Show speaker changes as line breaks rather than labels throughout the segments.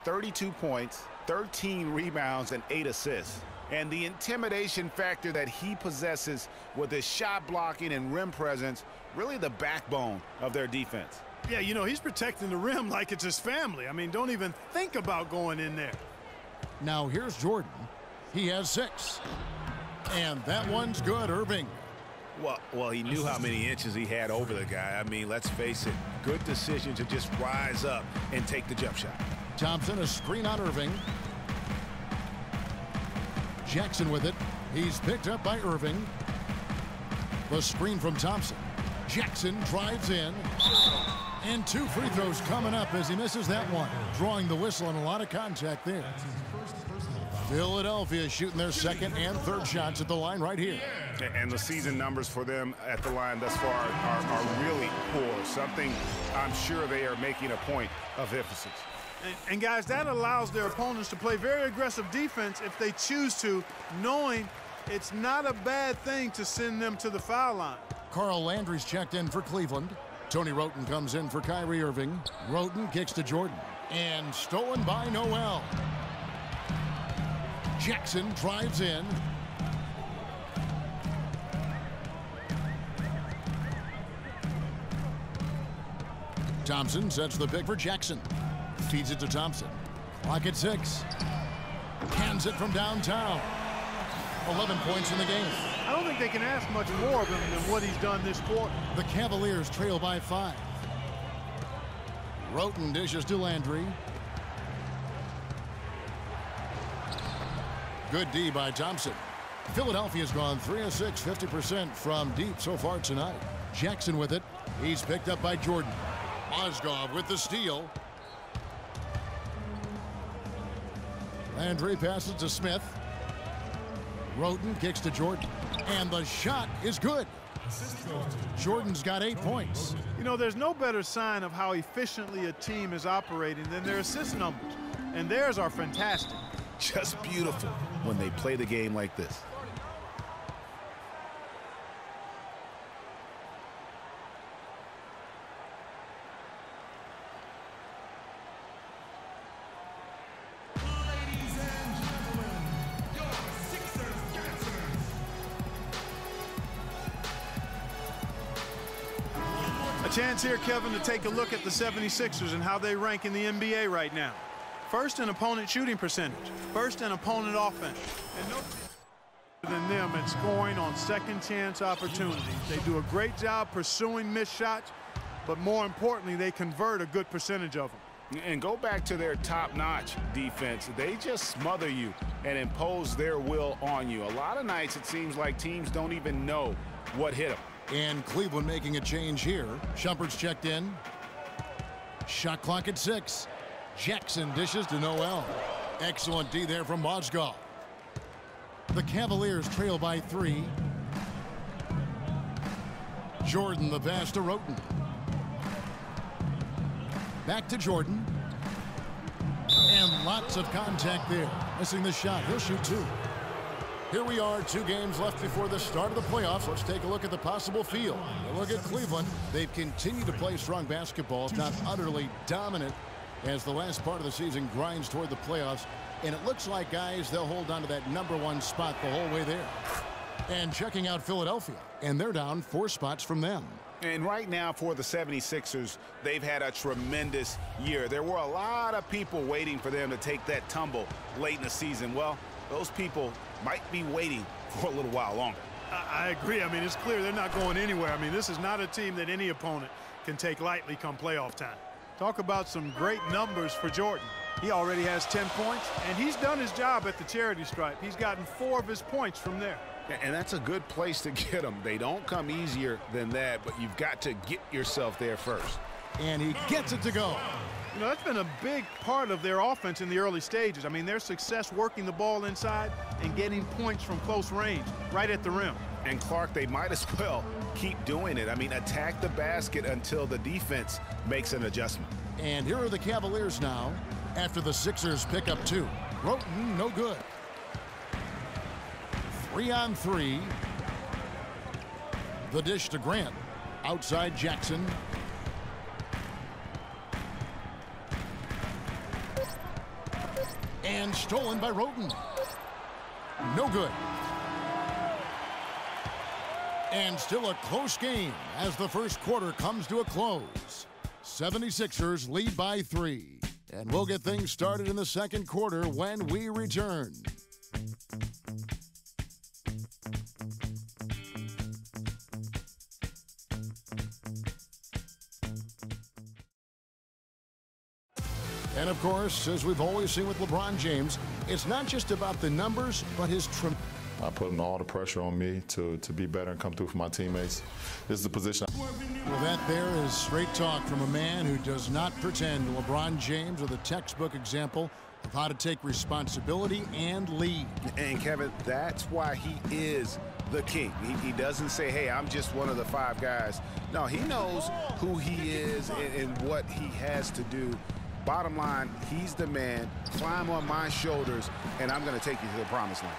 32 points, 13 rebounds, and 8 assists. And the intimidation factor that he possesses with his shot blocking and rim presence, really the backbone of their defense.
Yeah, you know, he's protecting the rim like it's his family. I mean, don't even think about going in there.
Now here's Jordan. He has 6. And that one's good, Irving.
Well, he knew how many inches he had over the guy. I mean, let's face it, good decision to just rise up and take the jump shot.
Thompson, a screen on Irving. Jackson with it. He's picked up by Irving. The screen from Thompson. Jackson drives in. And 2 free throws coming up as he misses that one. Drawing the whistle and a lot of contact there. Philadelphia shooting their second and third shots at the line right here.
And the season numbers for them at the line thus far are really poor. Something I'm sure they are making a point of emphasis.
And guys, that allows their opponents to play very aggressive defense if they choose to, knowing it's not a bad thing to send them to the foul line.
Carl Landry's checked in for Cleveland. Tony Wroten comes in for Kyrie Irving. Wroten kicks to Jordan. And stolen by Noel. Jackson drives in. Thompson sets the pick for Jackson. Feeds it to Thompson. Clock at 6. Cans it from downtown. 11 points in the game.
I don't think they can ask much more of him than what he's done this quarter.
The Cavaliers trail by 5. Wroten dishes to Landry. Good D by Thompson. Philadelphia's gone 3 of 6, 50% from deep so far tonight. Jackson with it. He's picked up by Jordan. Mozgov with the steal. Landry passes to Smith. Wroten kicks to Jordan. And the shot is good. Jordan's got 8 points.
You know, there's no better sign of how efficiently a team is operating than their assist numbers. And theirs are fantastic.
Just beautiful when they play the game like this.
A chance here, Kevin, to take a look at the 76ers and how they rank in the NBA right now. First in opponent shooting percentage, first in opponent offense, and no than them at scoring on second chance opportunities. They do a great job pursuing missed shots, but more importantly, they convert a good percentage of them.
And go back to their top-notch defense. They just smother you and impose their will on you. A lot of nights it seems like teams don't even know what hit them.
And Cleveland making a change here. Shumpert's checked in. Shot clock at 6. Jackson dishes to Noel. Excellent D there from Mozgov. The Cavaliers trail by 3. Jordan the pass to Wroten. Back to Jordan. And lots of contact there. Missing the shot. He'll shoot 2. Here we are, 2 games left before the start of the playoffs. Let's take a look at the possible field. A look at Cleveland. They've continued to play strong basketball, not utterly dominant as the last part of the season grinds toward the playoffs. And it looks like, guys, they'll hold on to that #1 spot the whole way there. And checking out Philadelphia, and they're down 4 spots from them.
And right now for the 76ers, they've had a tremendous year. There were a lot of people waiting for them to take that tumble late in the season. Well, those people might be waiting for a little while longer.
I agree. I mean, it's clear they're not going anywhere. I mean, this is not a team that any opponent can take lightly come playoff time. Talk about some great numbers for Jordan. He already has 10 points, and he's done his job at the charity stripe. He's gotten 4 of his points from there.
And that's a good place to get them. They don't come easier than that, but you've got to get yourself there first.
And he gets it to go.
You know, that's been a big part of their offense in the early stages. I mean, their success working the ball inside and getting points from close range, right at the rim.
And Clark, they might as well keep doing it. I mean, attack the basket until the defense makes an adjustment.
And here are the Cavaliers now after the Sixers pick up 2. Wroten, no good. 3 on 3. The dish to Grant. Outside Jackson. And stolen by Roten. No good. And still a close game as the first quarter comes to a close. 76ers lead by 3. And we'll get things started in the second quarter when we return. And of course, as we've always seen with LeBron James, it's not just about the numbers, but his
putting all the pressure on me to be better and come through for my teammates. This is the position.
Well, that there is straight talk from a man who does not pretend. LeBron James with a textbook example of how to take responsibility and lead.
And Kevin, that's why he is the king. He doesn't say, hey, I'm just one of the 5 guys. No, he knows who he is and what he has to do. Bottom line, he's the man. Climb on my shoulders, and I'm going to take you to the promised land.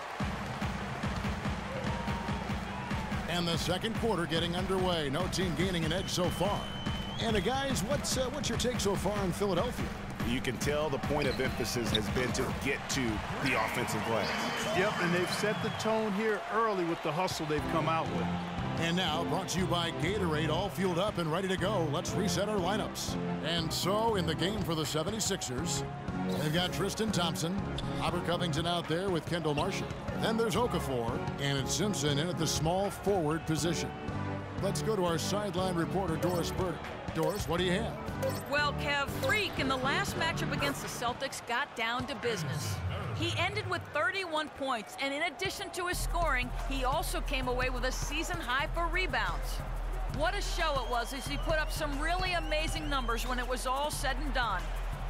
And the second quarter getting underway. No team gaining an edge so far. And guys, what's your take so far on Philadelphia?
You can tell the point of emphasis has been to get to the offensive glass.
Yep, and they've set the tone here early with the hustle they've come out with.
And now, brought to you by Gatorade, all fueled up and ready to go. Let's reset our lineups. And so, in the game for the 76ers, they've got Tristan Thompson, Robert Covington out there with Kendall Marshall. Then there's Okafor, and it's Simpson in at the small forward position. Let's go to our sideline reporter, Doris Burdick. Doris, what do you have?
Well, Kev, Freak in the last matchup against the Celtics got down to business. He ended with 31 points, and in addition to his scoring, he also came away with a season high for rebounds. What a show it was as he put up some really amazing numbers when it was all said and done.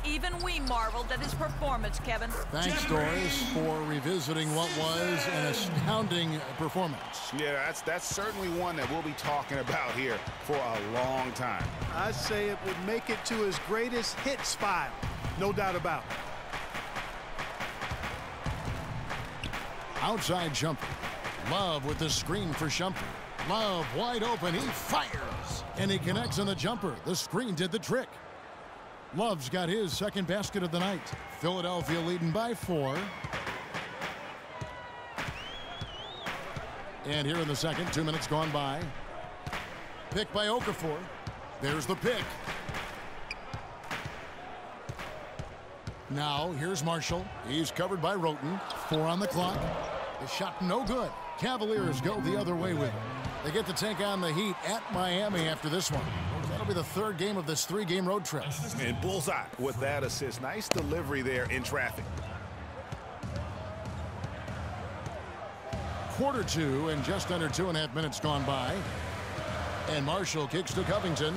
Even we marveled at his performance, Kevin.
Thanks, Doris, for revisiting what was an astounding performance.
Yeah, that's certainly one that we'll be talking about here for a long time.
I'd say it would make it to his greatest hits file. No doubt about it.
Outside jumper. Love with the screen for Shumpert. Love wide open. He fires. And he connects on the jumper. The screen did the trick. Love's got his second basket of the night. Philadelphia leading by 4. And here in the second, 2 minutes gone by. Pick by Okafor. There's the pick. Now, here's Marshall. He's covered by Roten. 4 on the clock. The shot no good. Cavaliers go the other way with it. They get to take on the Heat at Miami after this one. That'll be the third game of this 3-game road trip.
And bullseye with that assist. Nice delivery there in traffic.
Quarter 2 and just under 2.5 minutes gone by. And Marshall kicks to Covington.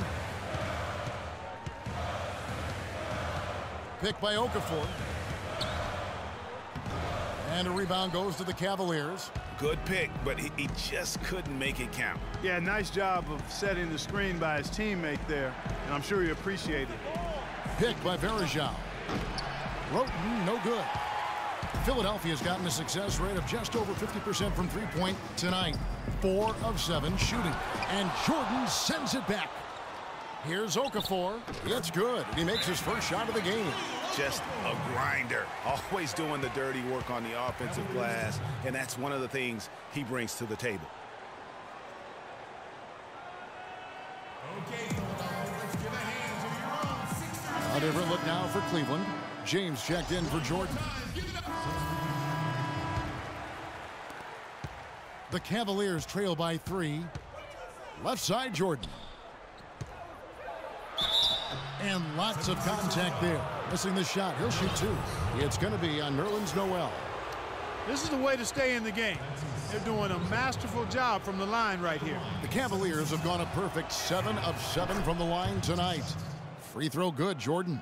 Pick by Okafor. And a rebound goes to the Cavaliers.
Good pick, but he just couldn't make it count.
Yeah, nice job of setting the screen by his teammate there, and I'm sure he appreciated it.
Pick by Varejao. Roten, no good. Philadelphia's gotten a success rate of just over 50% from three-point tonight. 4 of 7 shooting. And Jordan sends it back. Here's Okafor. It's good. He makes his first shot of the game.
Just a grinder. Always doing the dirty work on the offensive glass, and that's one of the things he brings to the table.
A different look now for Cleveland. James checked in for Jordan. The Cavaliers trail by 3. Left side, Jordan. And lots of contact there. Missing the shot. He'll shoot 2. It's going to be on Nerlens Noel.
This is the way to stay in the game. They're doing a masterful job from the line right here.
The Cavaliers have gone a perfect 7 of 7 from the line tonight. Free throw good, Jordan.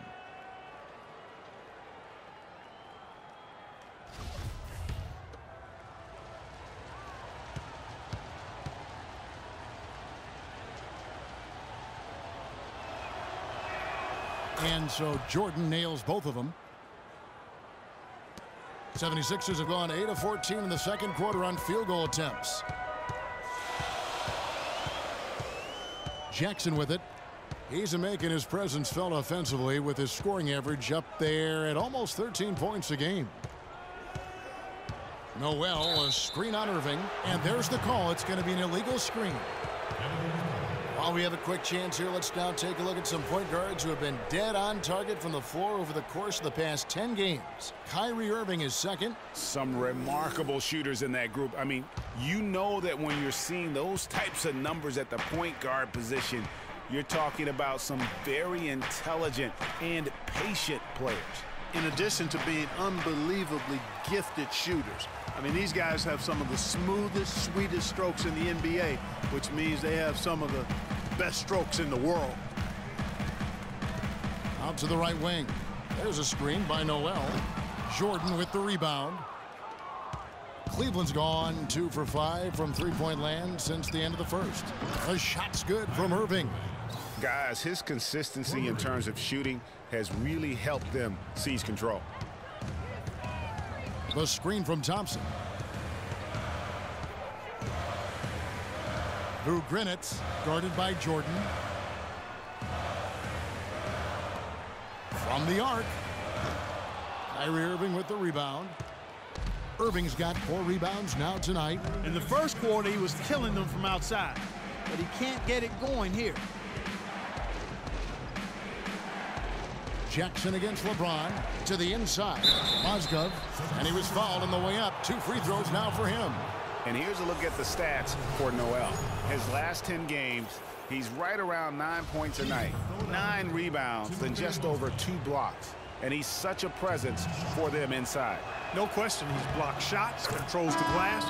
And so Jordan nails both of them. 76ers have gone 8 of 14 in the second quarter on field goal attempts. Jackson with it. He's making his presence felt offensively with his scoring average up there at almost 13 points a game. Noel, a screen on Irving, and there's the call. It's going to be an illegal screen. While we have a quick chance here, let's now take a look at some point guards who have been dead on target from the floor over the course of the past 10 games. Kyrie Irving is second.
Some remarkable shooters in that group. I mean, you know that when you're seeing those types of numbers at the point guard position, you're talking about some very intelligent and patient players.
In addition to being unbelievably gifted shooters. I mean, these guys have some of the smoothest, sweetest strokes in the NBA, which means they have some of the best strokes in the world.
Out to the right wing. There's a screen by Noel. Jordan with the rebound. Cleveland's gone 2 for 5 from three-point land since the end of the first. The shot's good from Irving.
Guys, his consistency in terms of shooting has really helped them seize control.
The screen from Thompson. Vugrinets guarded by Jordan. From the arc. Kyrie Irving with the rebound. Irving's got 4 rebounds now tonight.
In the first quarter, he was killing them from outside, but he can't get it going here.
Jackson against LeBron to the inside. Mozgov, and he was fouled on the way up. 2 free throws now for him.
And here's a look at the stats for Noel. His last 10 games, he's right around 9 points a night, 9 rebounds, and just over 2 blocks. And he's such a presence for them inside.
No question, he's blocked shots, controls the glass,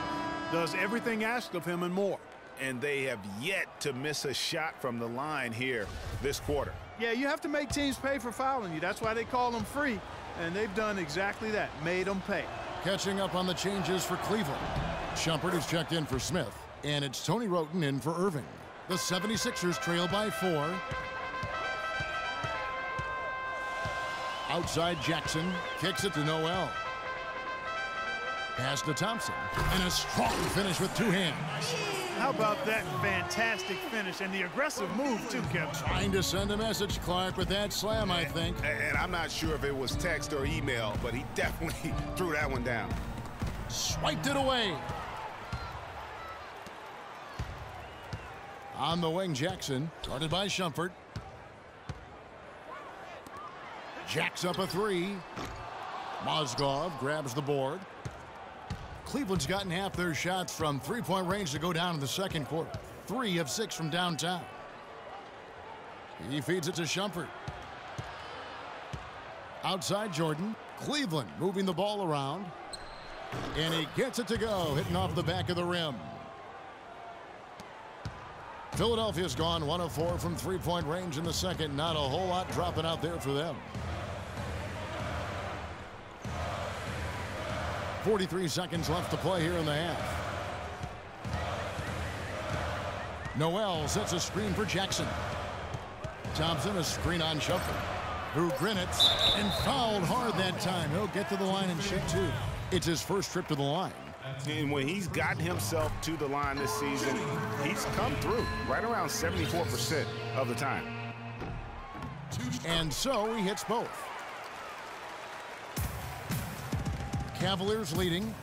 does everything asked of him and more.
And they have yet to miss a shot from the line here this quarter.
Yeah, you have to make teams pay for fouling you. That's why they call them free. And they've done exactly that, made them pay.
Catching up on the changes for Cleveland. Shumpert is checked in for Smith. And it's Tony Wroten in for Irving. The 76ers trail by 4. Outside Jackson. Kicks it to Noel. Pass to Thompson. And a strong finish with 2 hands.
How about that fantastic finish and the aggressive move, too, Kevin?
Trying to send a message, Clark, with that slam, I think.
And I'm not sure if it was text or email, but he definitely threw that one down.
Swiped it away. On the wing, Jackson, guarded by Shumpert. Jacks up a 3. Mozgov grabs the board. Cleveland's gotten half their shots from three-point range to go down in the second quarter. 3 of 6 from downtown. He feeds it to Shumpert. Outside Jordan. Cleveland moving the ball around. And he gets it to go, hitting off the back of the rim. Philadelphia's gone 1 of 4 from three-point range in the second. Not a whole lot dropping out there for them. 43 seconds left to play here in the half. Noel sets a screen for Jackson. Thompson, a screen on Shumpert. Vugrinets, and fouled hard that time. He'll get to the line and shoot 2. It's his first trip to the line.
And when he's gotten himself to the line this season, he's come through right around 74% of the time.
And so he hits both. Cavaliers leading.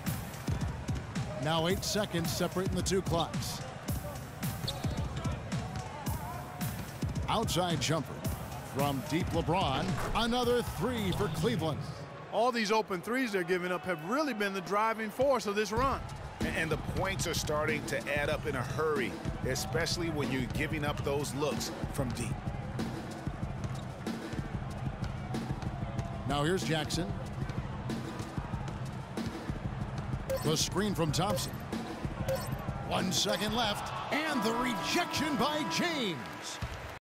Now 8 seconds separating the 2 clocks. Outside Shumpert. From deep LeBron. Another 3 for Cleveland.
All these open threes they're giving up have really been the driving force of this run.
And the points are starting to add up in a hurry, especially when you're giving up those looks from deep.
Now here's Jackson. The screen from Thompson. 1 second left, and the rejection by James.